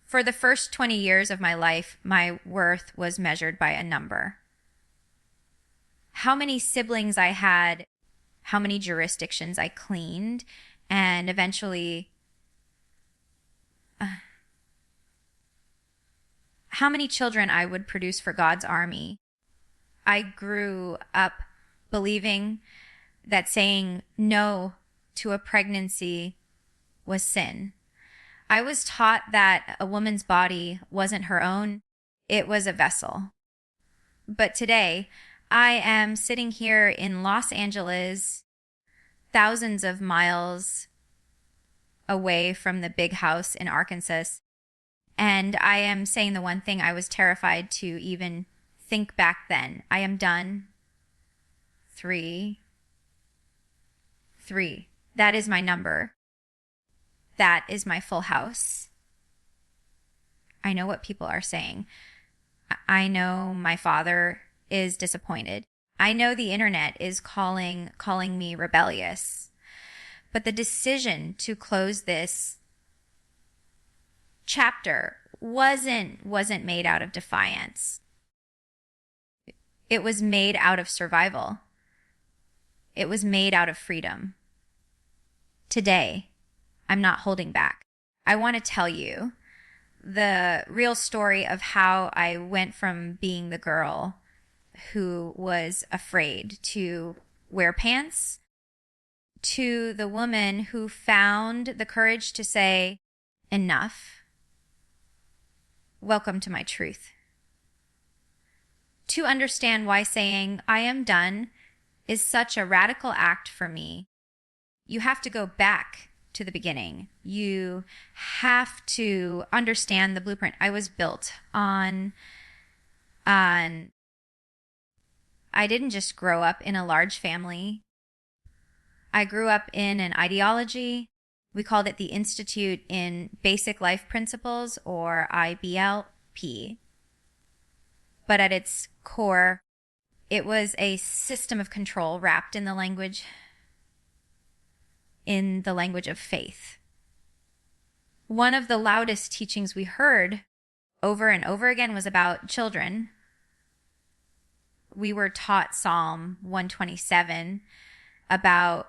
For the first 20 years of my life, my worth was measured by a number. How many siblings I had, how many jurisdictions I cleaned, and eventually how many children I would produce for God's army. I grew up believing that saying no to a pregnancy was sin. I was taught that a woman's body wasn't her own, it was a vessel. But today, I am sitting here in Los Angeles, thousands of miles away from the big house in Arkansas, and I am saying the one thing I was terrified to even think back then. I am done. 3. That is my number. That is my full house. I know what people are saying. I know my father is disappointed. I know the internet is calling me rebellious. But the decision to close this chapter wasn't made out of defiance. It was made out of survival. It was made out of freedom. Today, I'm not holding back. I want to tell you the real story of how I went from being the girl who was afraid to wear pants to the woman who found the courage to say, enough. Welcome to my truth. To understand why saying, I am done, is such a radical act for me, you have to go back to the beginning. You have to understand the blueprint. I was built on I didn't just grow up in a large family. I grew up in an ideology. We called it the Institute in Basic Life Principles, or IBLP. But at its core, it was a system of control wrapped in the language of faith. One of the loudest teachings we heard over and over again was about children. We were taught Psalm 127 about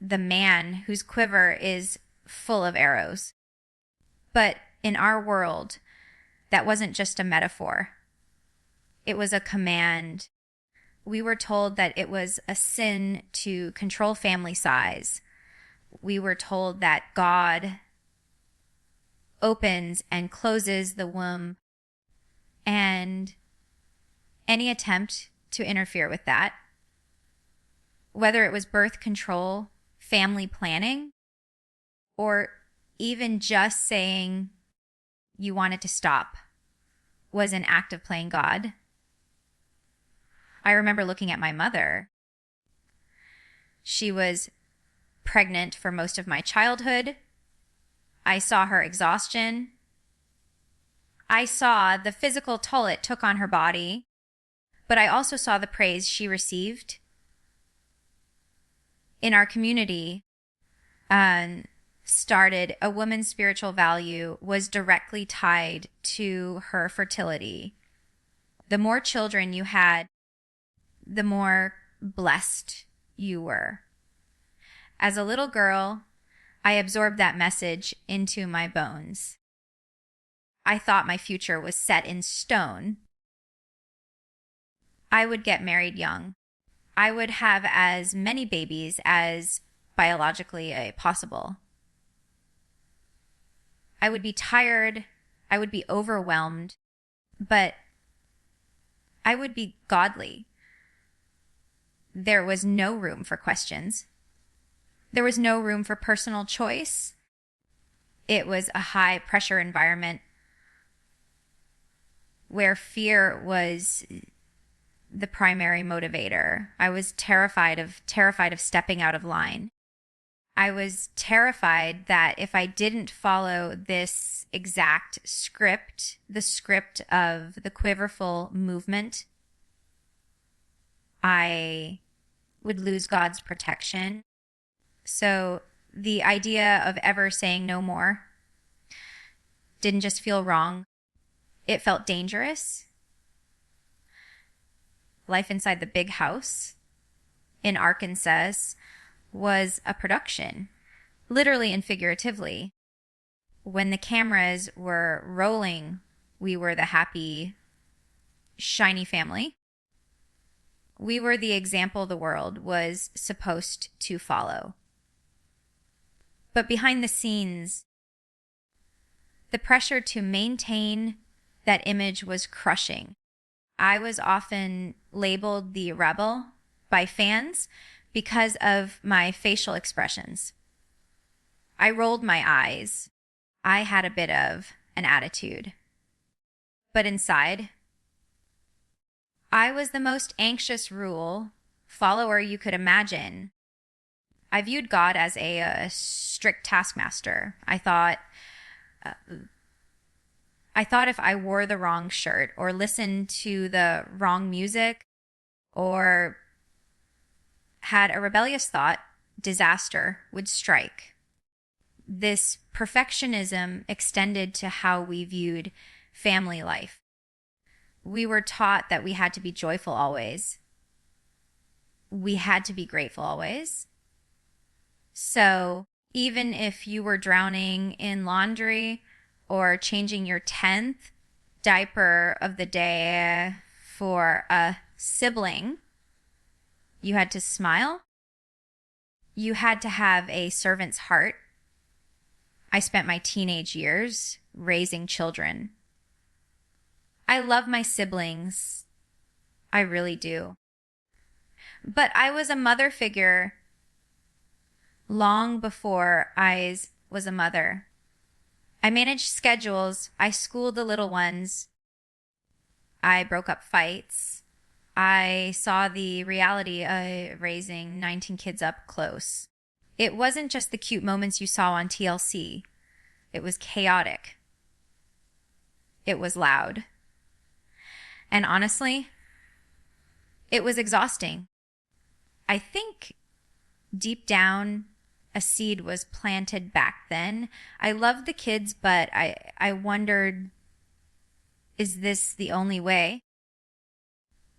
the man whose quiver is full of arrows. But in our world, that wasn't just a metaphor. It was a command. We were told that it was a sin to control family size. We were told that God opens and closes the womb, and any attempt to interfere with that, whether it was birth control, family planning, or even just saying you wanted to stop, was an act of playing God. I remember looking at my mother. She was pregnant for most of my childhood. I saw her exhaustion. I saw the physical toll it took on her body, but I also saw the praise she received. In our community, started a woman's spiritual value was directly tied to her fertility. The more children you had, the more blessed you were. As a little girl, I absorbed that message into my bones. I thought my future was set in stone. I would get married young. I would have as many babies as biologically possible. I would be tired. I would be overwhelmed, but I would be godly. There was no room for questions. There was no room for personal choice. It was a high pressure environment where fear was the primary motivator. I was terrified of stepping out of line. I was terrified that if I didn't follow this exact script, the script of the Quiverfull movement, I would lose God's protection. So the idea of ever saying no more didn't just feel wrong, it felt dangerous. Life Inside the Big House in Arkansas was a production, literally and figuratively. When the cameras were rolling, we were the happy, shiny family. We were the example the world was supposed to follow. But behind the scenes, the pressure to maintain that image was crushing. I was often labeled the rebel by fans because of my facial expressions. I rolled my eyes. I had a bit of an attitude. But inside, I was the most anxious rule follower you could imagine. I viewed God as a strict taskmaster. I thought if I wore the wrong shirt or listened to the wrong music or had a rebellious thought, disaster would strike. This perfectionism extended to how we viewed family life. We were taught that we had to be joyful always. We had to be grateful always. So even if you were drowning in laundry or changing your 10th diaper of the day for a sibling, you had to smile. You had to have a servant's heart. I spent my teenage years raising children. I love my siblings. I really do. But I was a mother figure long before I was a mother. I managed schedules. I schooled the little ones. I broke up fights. I saw the reality of raising 19 kids up close. It wasn't just the cute moments you saw on TLC. It was chaotic. It was loud. And honestly, it was exhausting. I think deep down, a seed was planted back then. I loved the kids, but I wondered, is this the only way?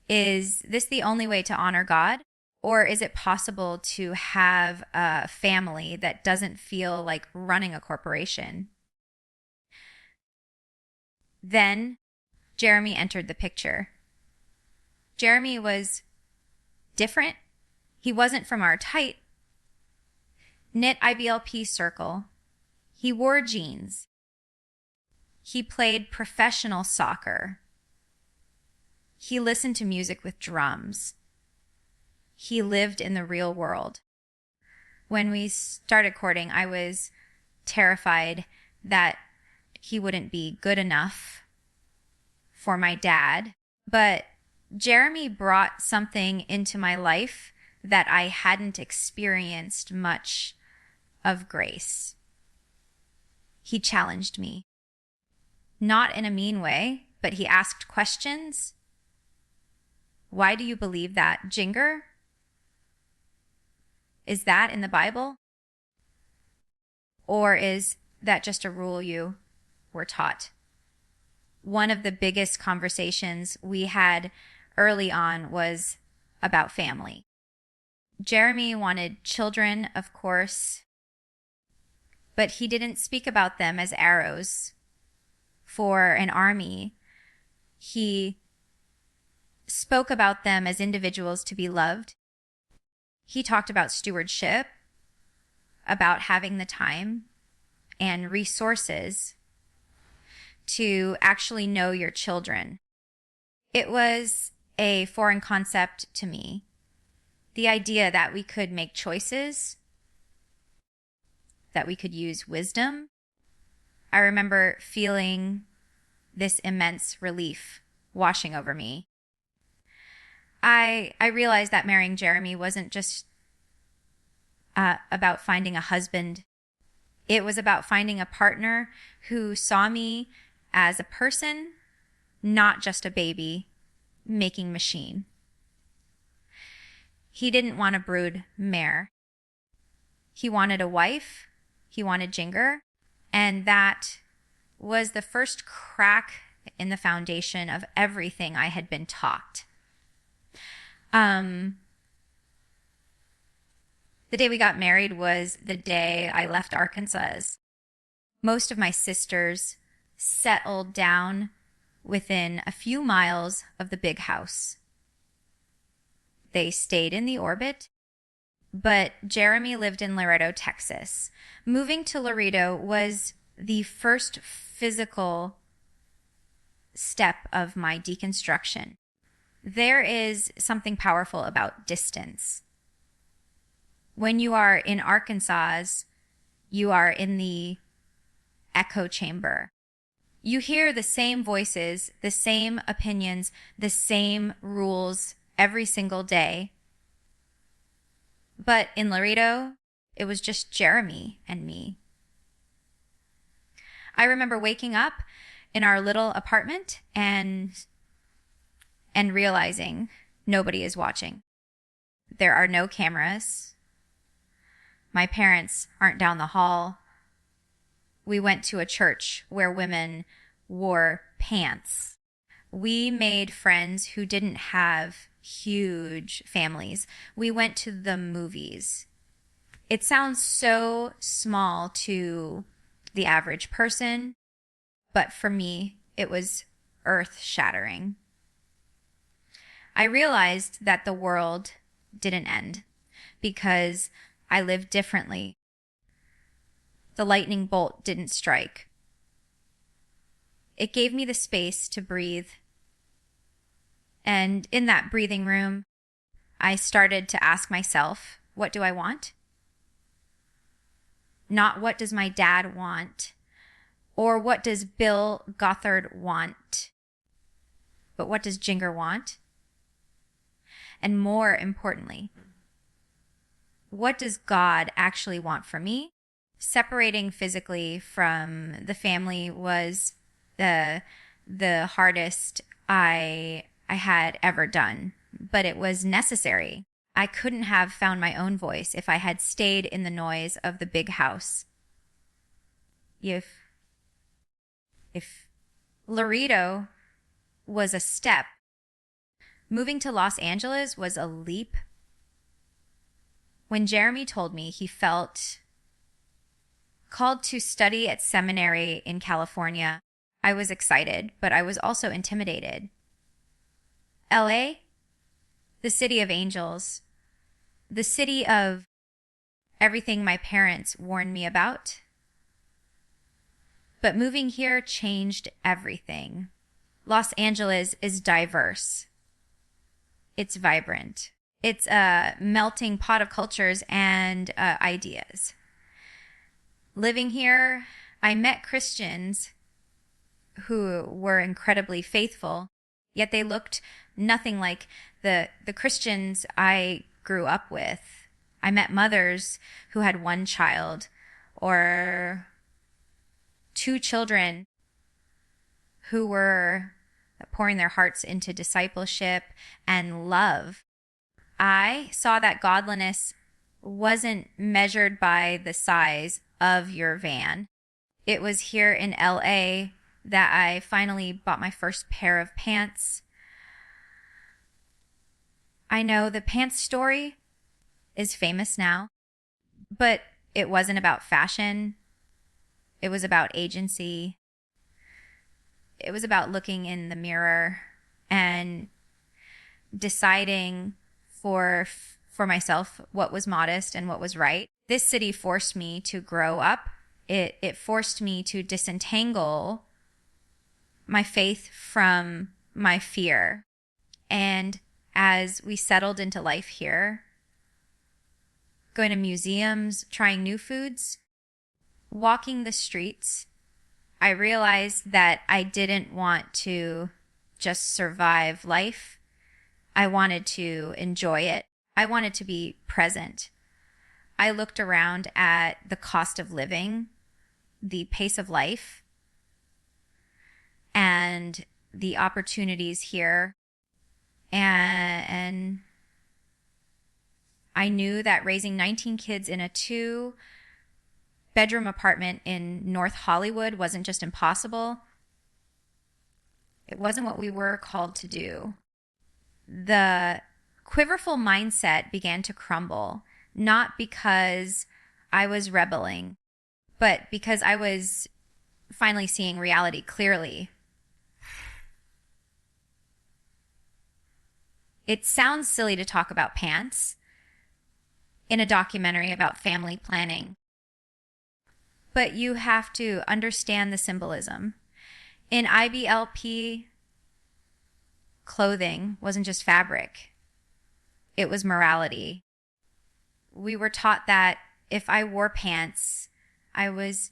Is this the only way to honor God? Or is it possible to have a family that doesn't feel like running a corporation? Then Jeremy entered the picture. Jeremy was different. He wasn't from our tight knit IBLP circle. He wore jeans. He played professional soccer. He listened to music with drums. He lived in the real world. When we started courting, I was terrified that he wouldn't be good enough for my dad. But Jeremy brought something into my life that I hadn't experienced much of grace. He challenged me. Not in a mean way, but he asked questions. Why do you believe that, Jinger? Is that in the Bible? Or is that just a rule you were taught? One of the biggest conversations we had early on was about family. Jeremy wanted children, of course, but he didn't speak about them as arrows for an army. He spoke about them as individuals to be loved. He talked about stewardship, about having the time and resources to actually know your children. It was a foreign concept to me. The idea that we could make choices, that we could use wisdom. I remember feeling this immense relief washing over me. I realized that marrying Jeremy wasn't just about finding a husband. It was about finding a partner who saw me as a person, not just a baby making machine. He didn't want a brood mare. He wanted a wife. He wanted Jinger. And that was the first crack in the foundation of everything I had been taught. The day we got married was the day I left Arkansas. Most of my sisters settled down within a few miles of the big house. They stayed in the orbit, but Jeremy lived in Laredo, Texas. Moving to Laredo was the first physical step of my deconstruction. There is something powerful about distance. When you are in Arkansas, you are in the echo chamber. You hear the same voices, the same opinions, the same rules every single day. But in Laredo, it was just Jeremy and me. I remember waking up in our little apartment and realizing nobody is watching. There are no cameras. My parents aren't down the hall. We went to a church where women wore pants. We made friends who didn't have huge families. We went to the movies. It sounds so small to the average person, but for me, it was earth-shattering. I realized that the world didn't end because I lived differently. The lightning bolt didn't strike. It gave me the space to breathe. And in that breathing room, I started to ask myself, what do I want? Not what does my dad want, or what does Bill Gothard want, but what does Jinger want? And more importantly, what does God actually want for me? Separating physically from the family was the hardest I had ever done, but it was necessary. I couldn't have found my own voice if I had stayed in the noise of the big house. If Laredo was a step, moving to Los Angeles was a leap. When Jeremy told me he felt called to study at seminary in California, I was excited, but I was also intimidated. LA, the city of angels, the city of everything my parents warned me about. But moving here changed everything. Los Angeles is diverse. It's vibrant. It's a melting pot of cultures and ideas. Living here, I met Christians who were incredibly faithful, yet they looked nothing like the Christians I grew up with. I met mothers who had one child or two children who were pouring their hearts into discipleship and love. I saw that godliness wasn't measured by the size of your van. It was here in LA that I finally bought my first pair of pants. I know the pants story is famous now, but it wasn't about fashion. It was about agency. It was about looking in the mirror and deciding for myself what was modest and what was right. This city forced me to grow up. It forced me to disentangle my faith from my fear. And as we settled into life here, going to museums, trying new foods, walking the streets, I realized that I didn't want to just survive life. I wanted to enjoy it. I wanted to be present. I looked around at the cost of living, the pace of life, and the opportunities here. And I knew that raising 19 kids in a bedroom apartment in North Hollywood wasn't just impossible. It wasn't what we were called to do. The Quiverfull mindset began to crumble, not because I was rebelling, but because I was finally seeing reality clearly. It sounds silly to talk about pants in a documentary about family planning, but you have to understand the symbolism. In IBLP, clothing wasn't just fabric, it was morality. We were taught that if I wore pants, I was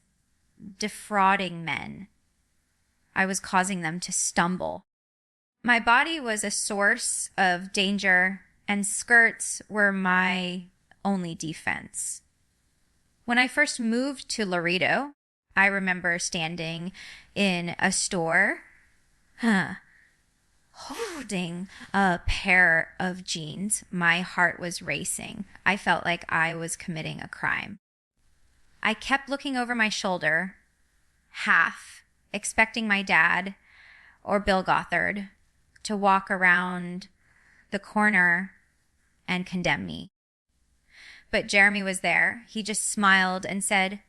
defrauding men. I was causing them to stumble. My body was a source of danger, and skirts were my only defense. When I first moved to Laredo, I remember standing in a store, holding a pair of jeans. My heart was racing. I felt like I was committing a crime. I kept looking over my shoulder, half expecting my dad or Bill Gothard to walk around the corner and condemn me. But Jeremy was there. He just smiled and said,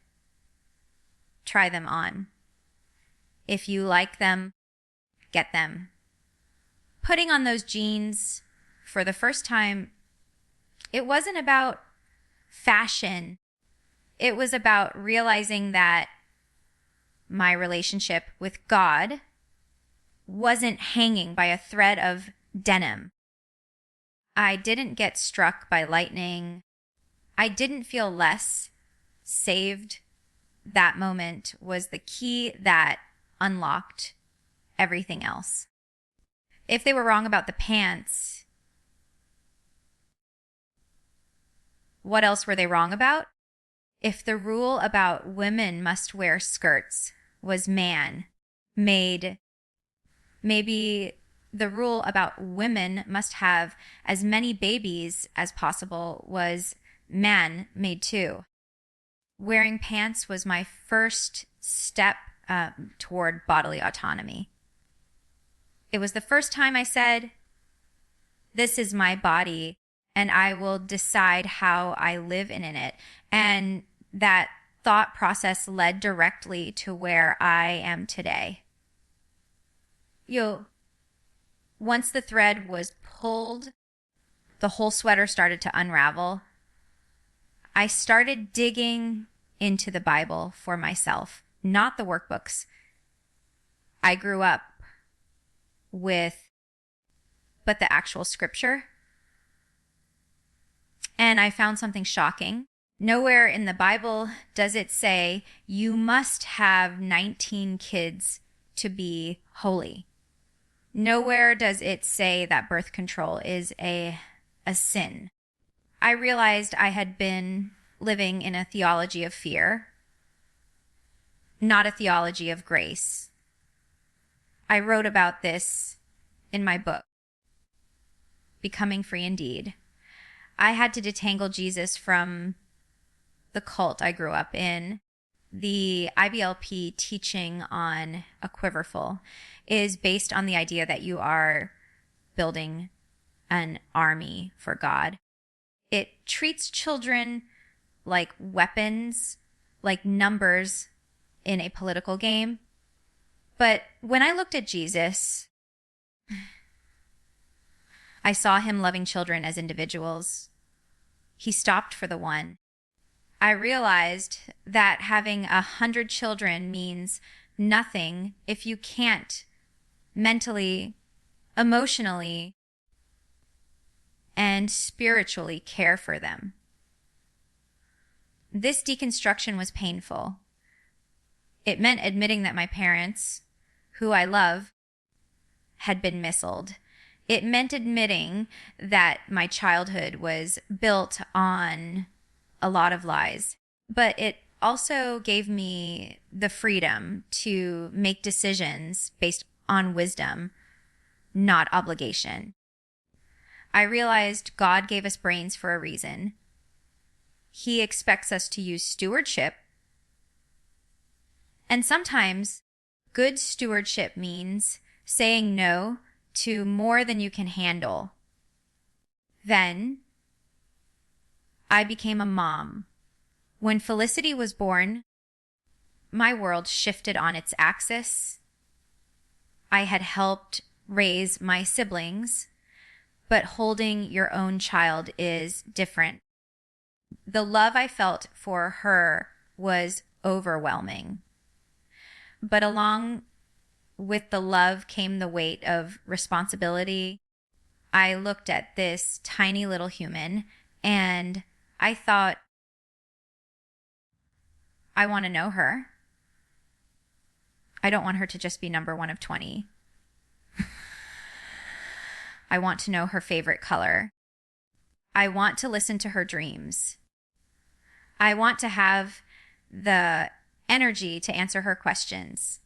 "Try them on. If you like them, get them." Putting on those jeans for the first time, it wasn't about fashion. It was about realizing that my relationship with God wasn't hanging by a thread of denim. I didn't get struck by lightning. I didn't feel less saved. That moment was the key that unlocked everything else. If they were wrong about the pants, what else were they wrong about? If the rule about women must wear skirts was man-made, maybe the rule about women must have as many babies as possible was man-made too. Wearing pants was my first step toward bodily autonomy. It was the first time I said, "This is my body, and I will decide how I live in it." And that thought process led directly to where I am today. Once the thread was pulled, the whole sweater started to unravel. I started digging into the Bible for myself, not the workbooks I grew up with, but the actual scripture. And I found something shocking. Nowhere in the Bible does it say you must have 19 kids to be holy. Nowhere does it say that birth control is a sin. I realized I had been living in a theology of fear, not a theology of grace. I wrote about this in my book, Becoming Free Indeed. I had to detangle Jesus from the cult I grew up in. The IBLP teaching on a Quiverfull is based on the idea that you are building an army for God. It treats children like weapons, like numbers in a political game. But when I looked at Jesus, I saw him loving children as individuals. He stopped for the one. I realized that having 100 children means nothing if you can't mentally, emotionally, and spiritually care for them. This deconstruction was painful. It meant admitting that my parents, who I love, had been missiled. It meant admitting that my childhood was built on a lot of lies. But it also gave me the freedom to make decisions based on wisdom, not obligation. I realized God gave us brains for a reason. He expects us to use stewardship And sometimes good stewardship means saying no to more than you can handle. Then I became a mom. When Felicity was born, my world shifted on its axis. I had helped raise my siblings, but holding your own child is different. The love I felt for her was overwhelming. But along with the love came the weight of responsibility. I looked at this tiny little human and I thought, I want to know her. I don't want her to just be number one of 20. I want to know her favorite color. I want to listen to her dreams. I want to have the energy to answer her questions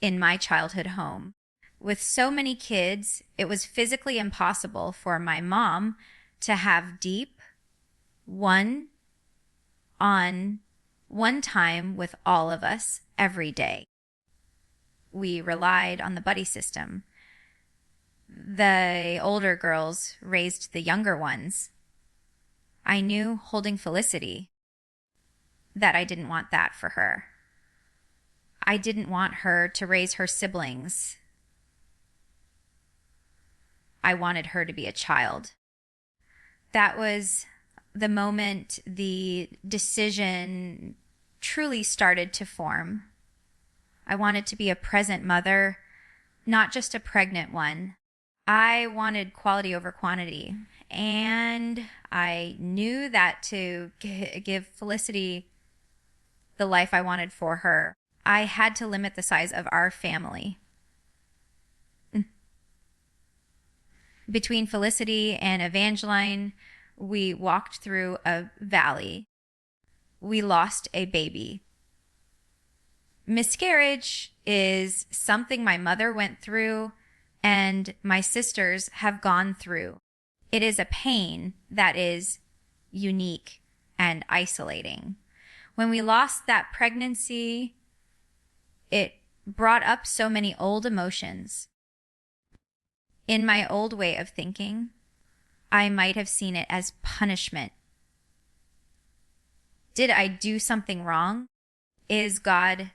in my childhood home. With so many kids, it was physically impossible for my mom to have deep one-on-one time with all of us every day. We relied on the buddy system. The older girls raised the younger ones. I knew holding Felicity that I didn't want that for her. I didn't want her to raise her siblings. I wanted her to be a child. That was the moment the decision truly started to form. I wanted to be a present mother, not just a pregnant one. I wanted quality over quantity. And I knew that to give Felicity the life I wanted for her, I had to limit the size of our family. Between Felicity and Evangeline, we walked through a valley. We lost a baby. Miscarriage is something my mother went through and my sisters have gone through. It is a pain that is unique and isolating. When we lost that pregnancy, it brought up so many old emotions. In my old way of thinking, I might have seen it as punishment. Did I do something wrong? Is God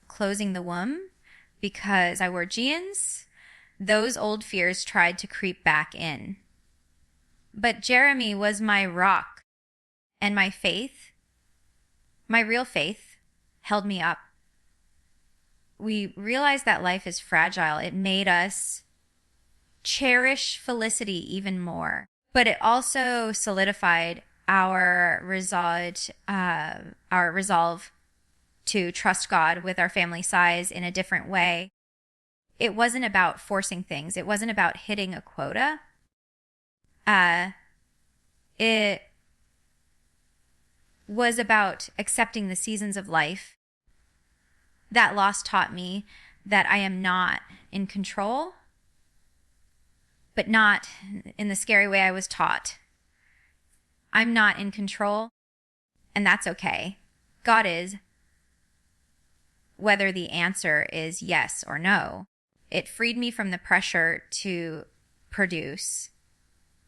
closing the womb because I wore jeans? Those old fears tried to creep back in. But Jeremy was my rock, and my faith, my real faith, held me up. We realized that life is fragile. It made us cherish Felicity even more, but it also solidified our resolve to trust God with our family size in a different way. It wasn't about forcing things. It wasn't about hitting a quota. It was about accepting the seasons of life. That loss taught me that I am not in control, but not in the scary way I was taught. I'm not in control, and that's okay. God is, whether the answer is yes or no. It freed me from the pressure to produce.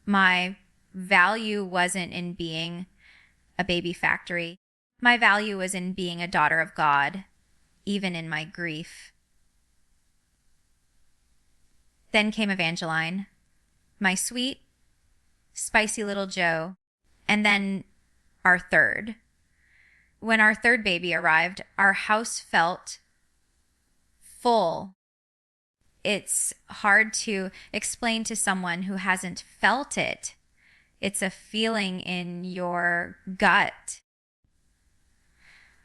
My value wasn't in being a baby factory. My value was in being a daughter of God, even in my grief. Then came Evangeline, my sweet, spicy little Joe, and then our third. When our third baby arrived, our house felt full. It's hard to explain to someone who hasn't felt it. It's a feeling in your gut.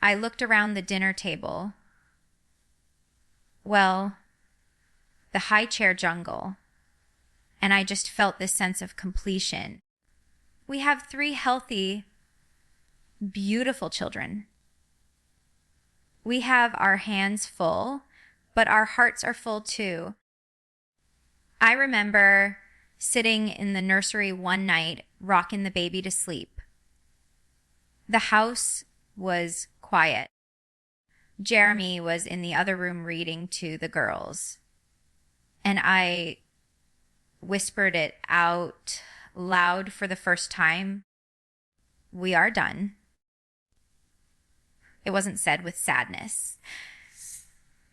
I looked around the dinner table. Well, the high chair jungle. And I just felt this sense of completion. We have 3 healthy, beautiful children. We have our hands full, but our hearts are full too. I remember sitting in the nursery one night, rocking the baby to sleep. The house was quiet. Jeremy was in the other room reading to the girls, and I whispered it out loud for the first time. We are done. It wasn't said with sadness.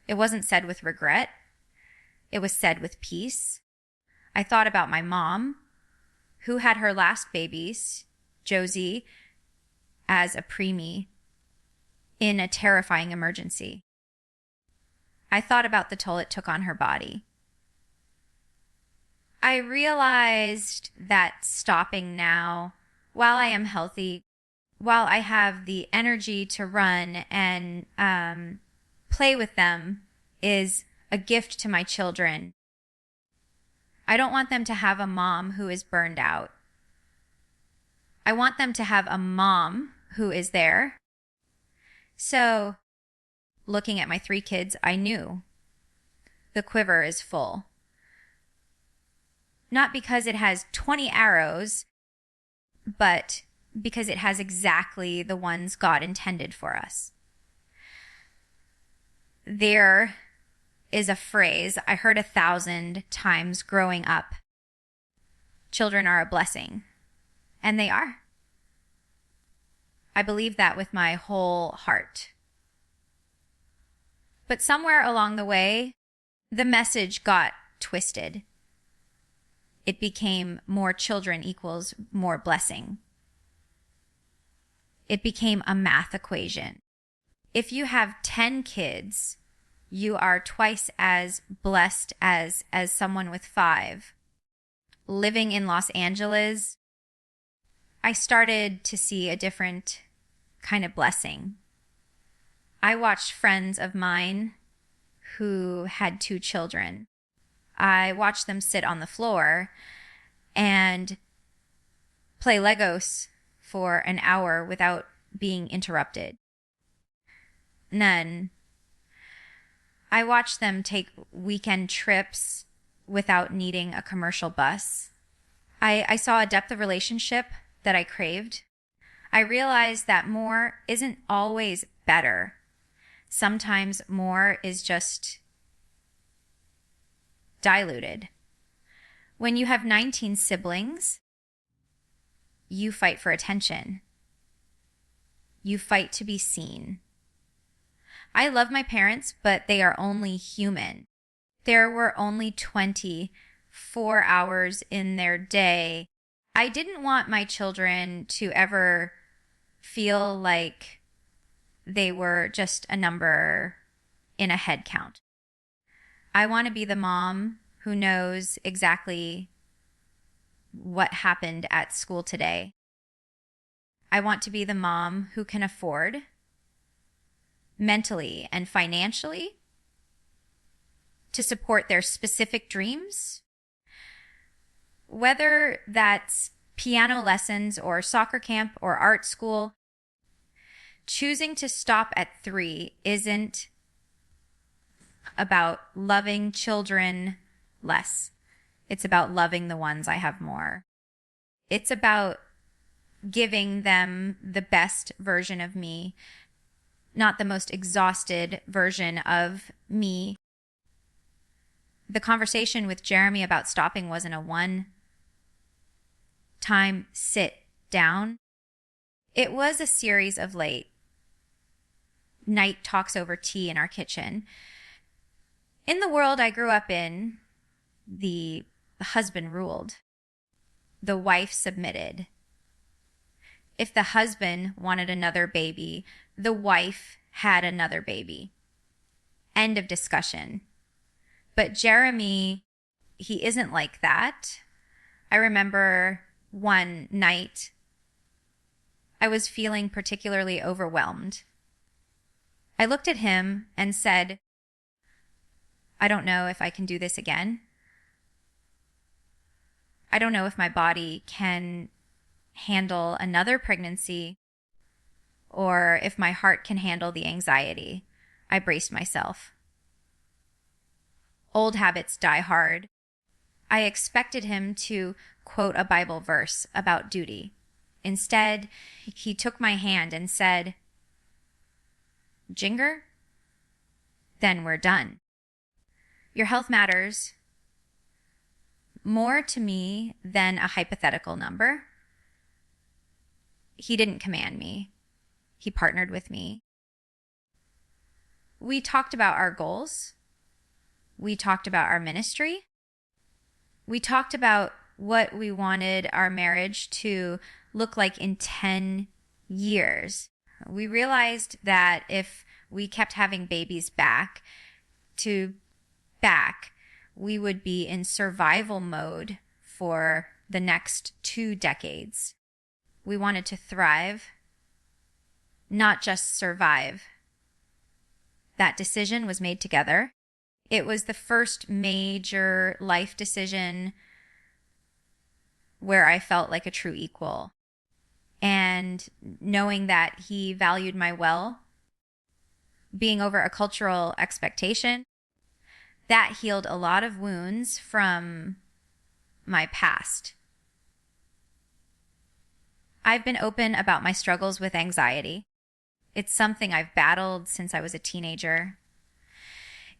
It wasn't said with regret. It was said with peace. I thought about my mom, who had her last babies, Josie, as a preemie in a terrifying emergency. I thought about the toll it took on her body. I realized that stopping now, while I am healthy, while I have the energy to run and play with them, is a gift to my children. I don't want them to have a mom who is burned out. I want them to have a mom who is there. So, looking at my 3 kids, I knew the quiver is full. Not because it has 20 arrows, but because it has exactly the ones God intended for us. There is a phrase I heard 1,000 times growing up. Children are a blessing. And they are. I believe that with my whole heart. But somewhere along the way, the message got twisted. It became more children equals more blessing. It became a math equation. If you have 10 kids, you are twice as blessed as someone with 5. Living in Los Angeles, I started to see a different kind of blessing. I watched friends of mine who had 2 children. I watched them sit on the floor and play Legos for an hour without being interrupted. None. I watched them take weekend trips without needing a commercial bus. I saw a depth of relationship that I craved. I realized that more isn't always better. Sometimes more is just diluted. When you have 19 siblings, you fight for attention. You fight to be seen. I love my parents, but they are only human. There were only 24 hours in their day. I didn't want my children to ever feel like they were just a number in a head count. I want to be the mom who knows exactly what happened at school today. I want to be the mom who can afford mentally and financially to support their specific dreams, whether that's piano lessons or soccer camp or art school. Choosing to stop at 3 isn't about loving children less. It's about loving the ones I have more. It's about giving them the best version of me, not the most exhausted version of me. The conversation with Jeremy about stopping wasn't a one-time sit down. It was a series of late night talks over tea in our kitchen. In the world I grew up in, the husband ruled. The wife submitted. If the husband wanted another baby, the wife had another baby. End of discussion. But Jeremy, he isn't like that. I remember one night I was feeling particularly overwhelmed. I looked at him and said, I don't know if I can do this again. I don't know if my body can handle another pregnancy or if my heart can handle the anxiety. I braced myself. Old habits die hard. I expected him to quote a Bible verse about duty. Instead, he took my hand and said, Jinger, then we're done. Your health matters more to me than a hypothetical number. He didn't command me. He partnered with me. We talked about our goals. We talked about our ministry. We talked about what we wanted our marriage to look like in 10 years. We realized that if we kept having babies back to back, we would be in survival mode for the next 2 decades. We wanted to thrive, not just survive. That decision was made together. It was the first major life decision where I felt like a true equal. And knowing that he valued my well, being over a cultural expectation, that healed a lot of wounds from my past. I've been open about my struggles with anxiety. It's something I've battled since I was a teenager.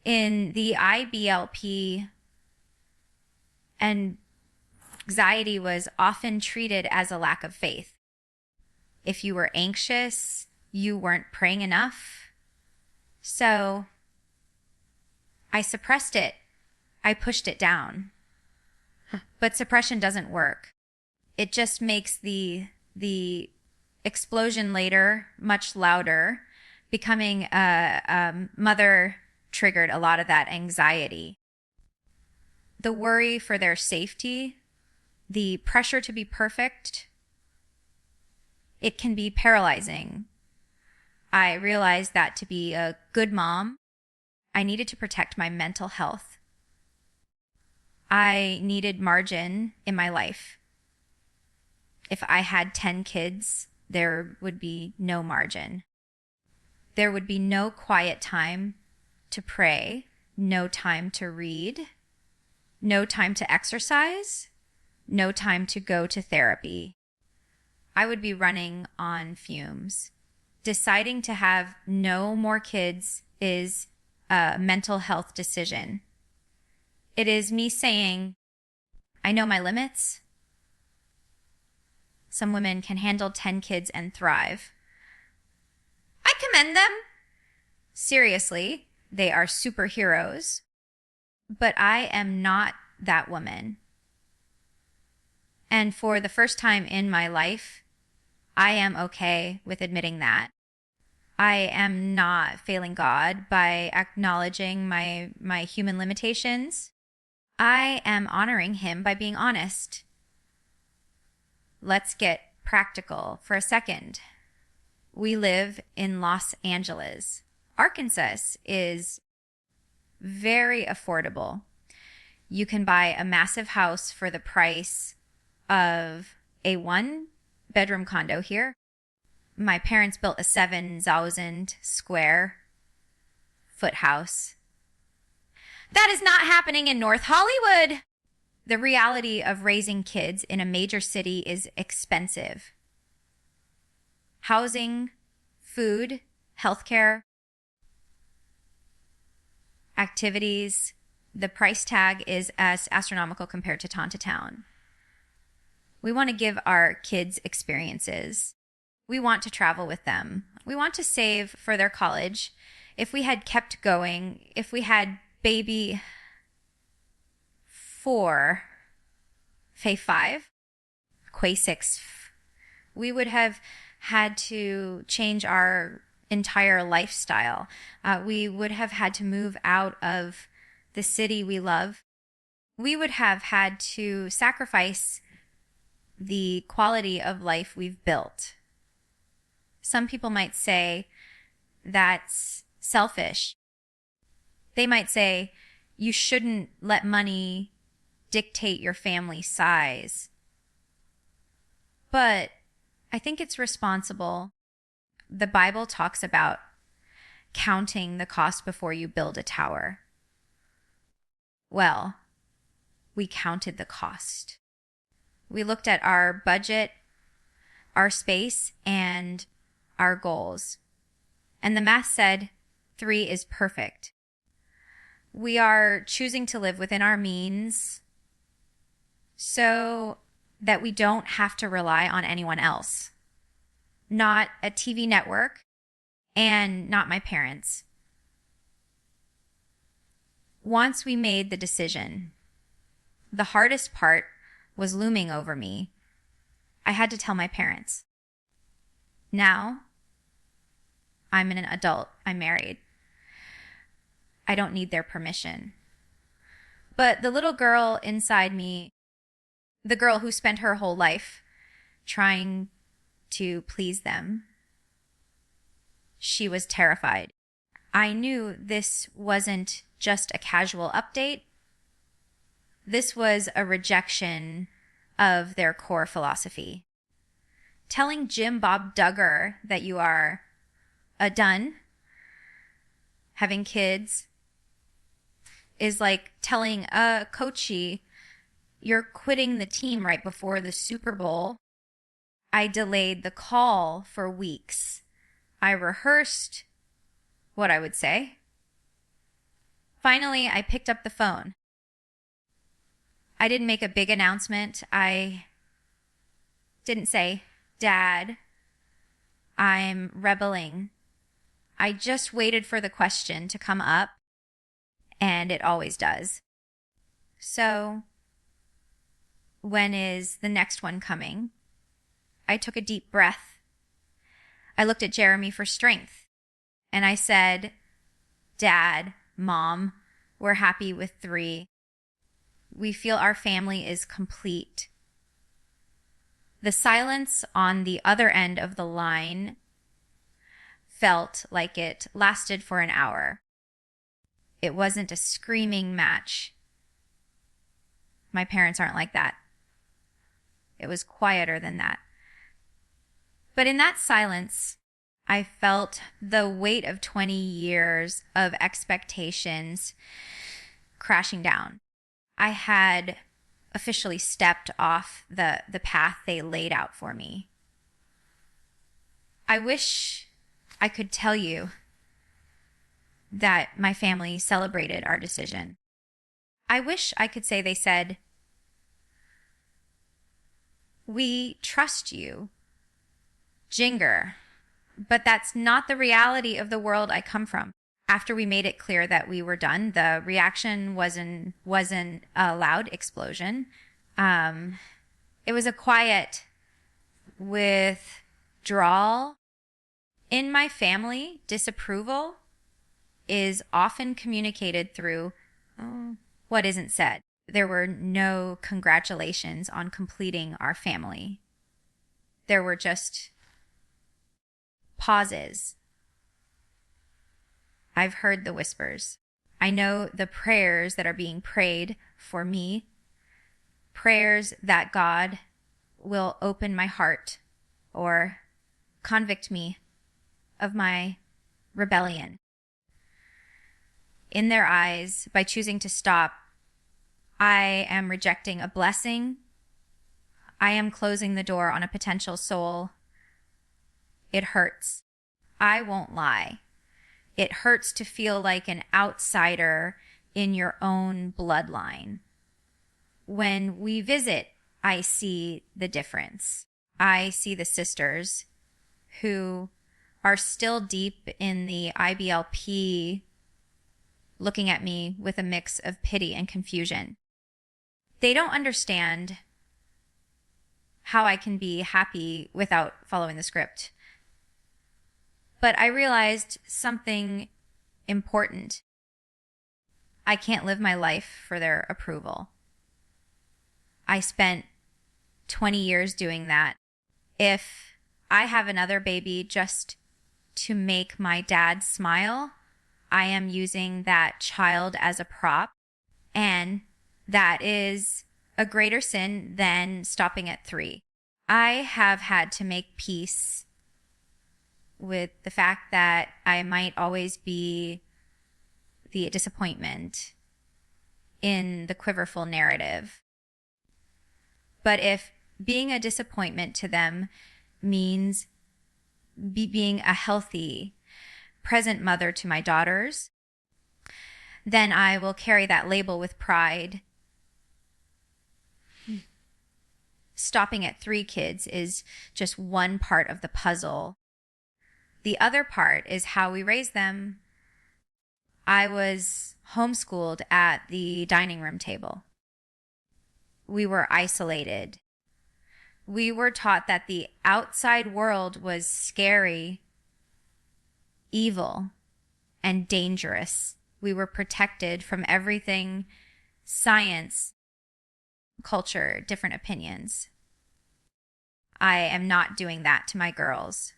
In the IBLP, anxiety was often treated as a lack of faith. If you were anxious, you weren't praying enough. So I suppressed it. I pushed it down. But suppression doesn't work. It just makes the explosion later much louder. Becoming a mother triggered a lot of that anxiety. The worry for their safety, the pressure to be perfect, it can be paralyzing. I realized that to be a good mom, I needed to protect my mental health. I needed margin in my life. If I had 10 kids, there would be no margin. There would be no quiet time to pray, no time to read, no time to exercise, no time to go to therapy. I would be running on fumes. Deciding to have no more kids is a mental health decision. It is me saying, I know my limits. Some women can handle 10 kids and thrive. I commend them. Seriously, they are superheroes. But I am not that woman. And for the first time in my life, I am okay with admitting that. I am not failing God by acknowledging my human limitations. I am honoring him by being honest. Let's get practical for a second. We live in Los Angeles. Arkansas is very affordable. You can buy a massive house for the price of a 1-bedroom condo here. My parents built a 7,000 square foot house. That is not happening in North Hollywood. The reality of raising kids in a major city is expensive. Housing, food, healthcare, activities, the price tag is as astronomical compared to Town. We want to give our kids experiences. We want to travel with them. We want to save for their college. If we had kept going, if we had baby 4, Faye 5, Quay 6, we would have had to change our entire lifestyle. We would have had to move out of the city we love. We would have had to sacrifice the quality of life we've built. Some people might say that's selfish. They might say you shouldn't let money dictate your family size. But I think it's responsible. The Bible talks about counting the cost before you build a tower. Well, we counted the cost. We looked at our budget, our space, and our goals. And the math said 3 is perfect. We are choosing to live within our means so that we don't have to rely on anyone else. Not a TV network and not my parents. Once we made the decision, the hardest part was looming over me. I had to tell my parents. Now, I'm an adult. I'm married. I don't need their permission. But the little girl inside me, the girl who spent her whole life trying to please them, she was terrified. I knew this wasn't just a casual update. This was a rejection of their core philosophy. Telling Bob Duggar that you are done having kids is like telling a coachee you're quitting the team right before the Super Bowl. I delayed the call for weeks. I rehearsed what I would say. Finally, I picked up the phone. I didn't make a big announcement. I didn't say, Dad, I'm rebelling. I just waited for the question to come up, and it always does. So, when is the next one coming? I took a deep breath. I looked at Jeremy for strength, and I said, Dad, Mom, we're happy with 3. We feel our family is complete. The silence on the other end of the line felt like it lasted for an hour. It wasn't a screaming match. My parents aren't like that. It was quieter than that. But in that silence, I felt the weight of 20 years of expectations crashing down. I had officially stepped off the path they laid out for me. I wish I could tell you that my family celebrated our decision. I wish I could say they said, we trust you, Jinger, but that's not the reality of the world I come from. After we made it clear that we were done, the reaction wasn't a loud explosion. It was a quiet withdrawal. In my family, disapproval is often communicated through what isn't said. There were no congratulations on completing our family. There were just pauses. I've heard the whispers. I know the prayers that are being prayed for me, prayers that God will open my heart or convict me of my rebellion. In their eyes, by choosing to stop, I am rejecting a blessing. I am closing the door on a potential soul. It hurts. I won't lie. It hurts to feel like an outsider in your own bloodline. When we visit, I see the difference. I see the sisters who are still deep in the IBLP, looking at me with a mix of pity and confusion. They don't understand how I can be happy without following the script. But I realized something important. I can't live my life for their approval. I spent 20 years doing that. If I have another baby just to make my dad smile, I am using that child as a prop, and that is a greater sin than stopping at 3. I have had to make peace with the fact that I might always be the disappointment in the Quiverfull narrative. But if being a disappointment to them means being a healthy, present mother to my daughters, then I will carry that label with pride. Stopping at 3 kids is just one part of the puzzle. The other part is how we raise them. I was homeschooled at the dining room table. We were isolated. We were taught that the outside world was scary, evil, and dangerous. We were protected from everything science, culture, different opinions. I am not doing that to my girls.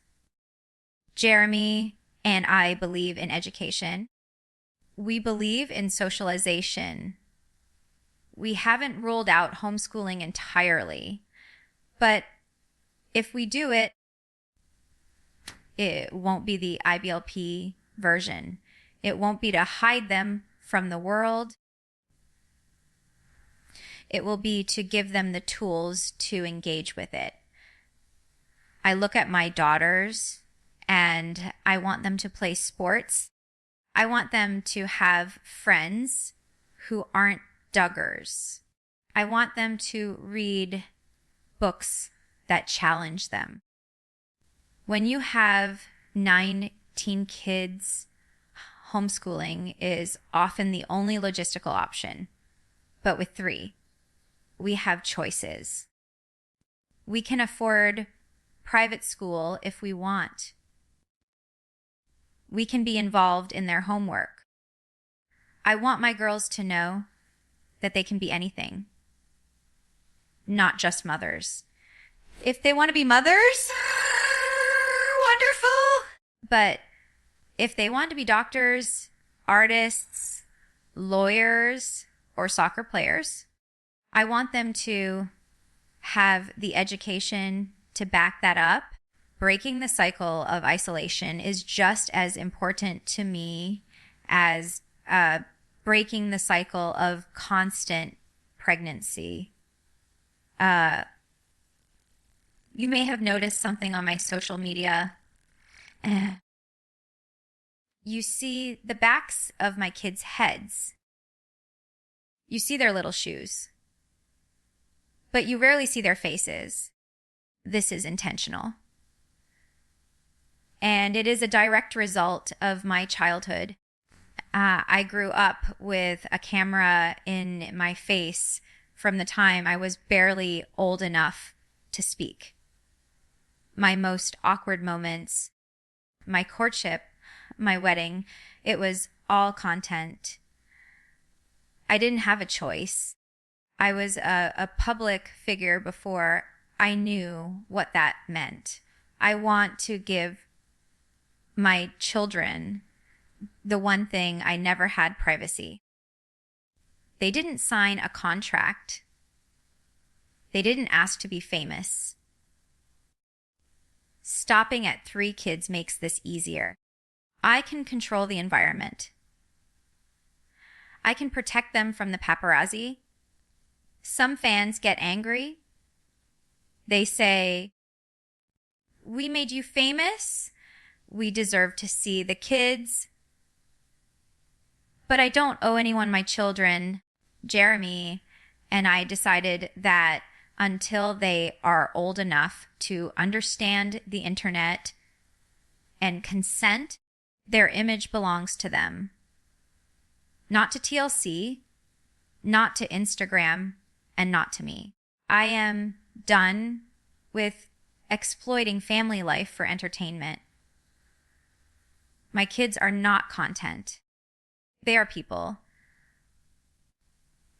Jeremy and I believe in education. We believe in socialization. We haven't ruled out homeschooling entirely, but if we do it, it won't be the IBLP version. It won't be to hide them from the world. It will be to give them the tools to engage with it. I look at my daughters and I want them to play sports. I want them to have friends who aren't Duggars. I want them to read books that challenge them. When you have 19 kids, homeschooling is often the only logistical option. But with 3, we have choices. We can afford private school if we want. We can be involved in their homework. I want my girls to know that they can be anything, not just mothers. If they want to be mothers, wonderful. But if they want to be doctors, artists, lawyers, or soccer players, I want them to have the education to back that up. Breaking the cycle of isolation is just as important to me as breaking the cycle of constant pregnancy. You may have noticed something on my social media. You see the backs of my kids' heads. You see their little shoes. But you rarely see their faces. This is intentional. And it is a direct result of my childhood. I grew up with a camera in my face from the time I was barely old enough to speak. My most awkward moments, my courtship, my wedding, it was all content. I didn't have a choice. I was a public figure before I knew what that meant. I want to give my children the one thing I never had: privacy. They didn't sign a contract. They didn't ask to be famous. Stopping at 3 kids makes this easier. I can control the environment. I can protect them from the paparazzi. Some fans get angry. They say, "We made you famous. We deserve to see the kids." But I don't owe anyone my children. Jeremy and I decided that until they are old enough to understand the internet and consent, their image belongs to them. Not to TLC, not to Instagram, and not to me. I am done with exploiting family life for entertainment. My kids are not content. They are people.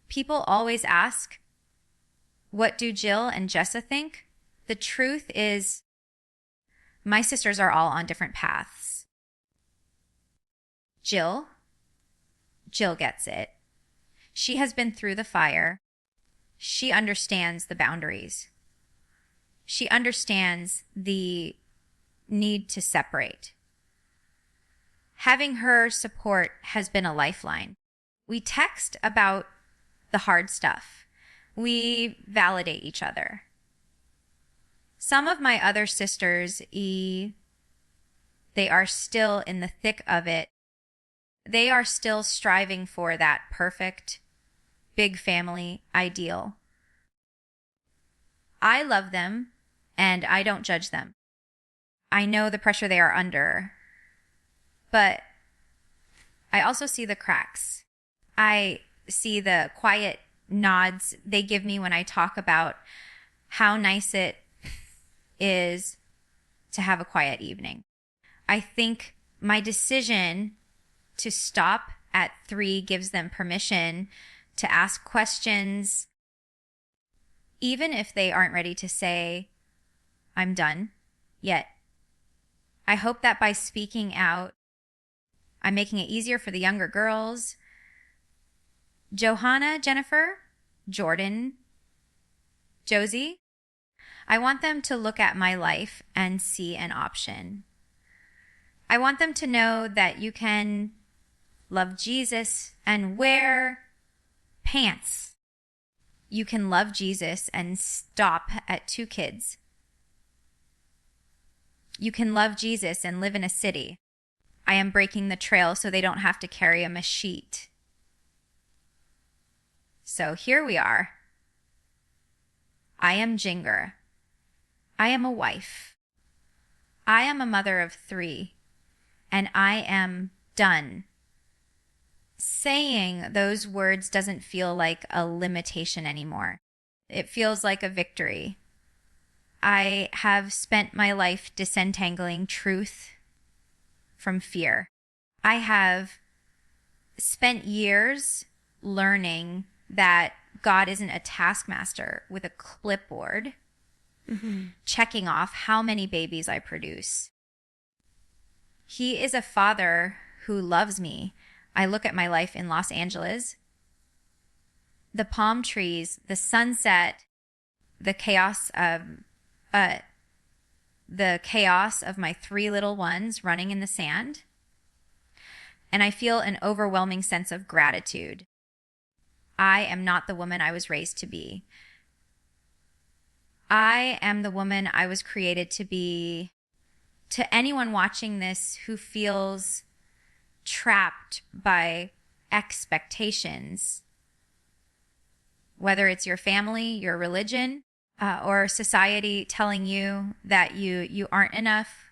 People always ask, what do Jill and Jessa think? The truth is, my sisters are all on different paths. Jill gets it. She has been through the fire. She understands the boundaries. She understands the need to separate. Having her support has been a lifeline. We text about the hard stuff. We validate each other. Some of my other sisters, they are still in the thick of it. They are still striving for that perfect big family ideal. I love them and I don't judge them. I know the pressure they are under, but I also see the cracks. I see the quiet nods they give me when I talk about how nice it is to have a quiet evening. I think my decision to stop at 3 gives them permission to ask questions, even if they aren't ready to say, I'm done yet. I hope that by speaking out, I'm making it easier for the younger girls. Johanna, Jennifer, Jordan, Josie, I want them to look at my life and see an option. I want them to know that you can love Jesus and wear pants. You can love Jesus and stop at 2 kids. You can love Jesus and live in a city. I am breaking the trail so they don't have to carry a machete. So here we are. I am Jinger. I am a wife. I am a mother of 3. And I am done. Saying those words doesn't feel like a limitation anymore. It feels like a victory. I have spent my life disentangling truth from fear. I have spent years learning that God isn't a taskmaster with a clipboard, checking off how many babies I produce. He is a father who loves me. I look at my life in Los Angeles, the palm trees, the sunset, the chaos of my 3 little ones running in the sand. And I feel an overwhelming sense of gratitude. I am not the woman I was raised to be. I am the woman I was created to be. To anyone watching this who feels trapped by expectations, whether it's your family, your religion, or society telling you that you aren't enough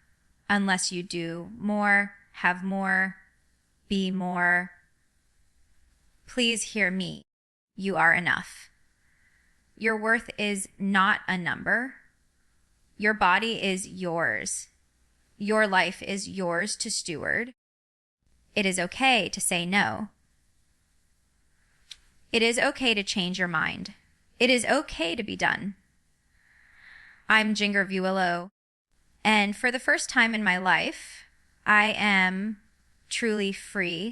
unless you do more, have more, be more. Please hear me. You are enough. Your worth is not a number. Your body is yours. Your life is yours to steward. It is okay to say no. It is okay to change your mind. It is okay to be done. I'm Jinger Vuolo, and for the first time in my life, I am truly free